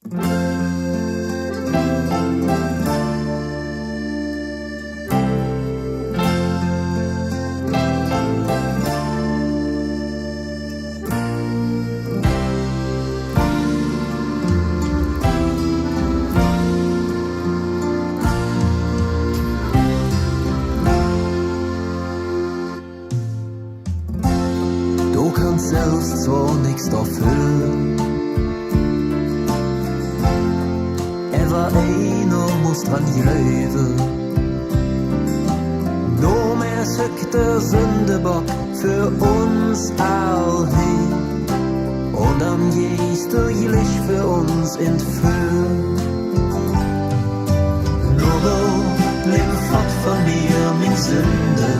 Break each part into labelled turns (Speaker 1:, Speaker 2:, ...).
Speaker 1: Du kannst selbst zwar nichts dafür, aber einer muss dran glauben. Nur mehr schickt der Sündebock für uns all hin und am jächste jlich für uns entführen. Nur du, nimm fort von mir, mein Sünde.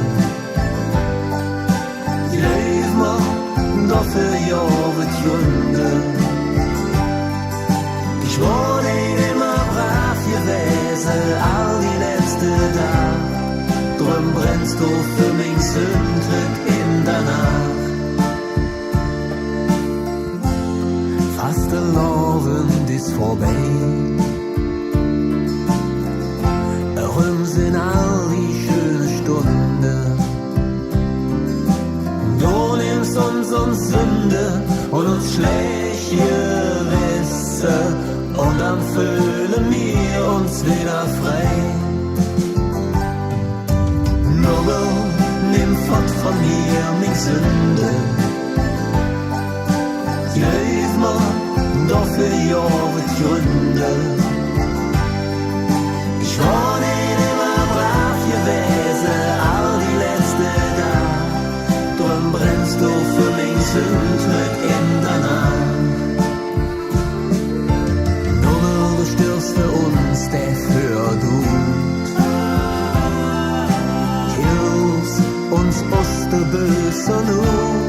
Speaker 1: Leef mir dafür ja wird Junde. Ich wurde immer brav gewesen, all die letzte Tag. Drum brennst du für mich Sündrig in der Nacht. Fast der Lovend ist vorbei. Rum sind all die schönen Stunden. Du nimmst uns Sünde und uns schlecht Gewisse und dann fühlen wir uns wieder frei. Nur du, nimm fort von mir meine Sünde. Hilf mir, dafür ja mit Gründe. Ich war nicht immer brav gewesen, all die letzte Tag. Drum brennst du für mich Sündrig in der Nacht. Nur du stirbst für uns, der für du. Hilfst uns aus der Böse nur.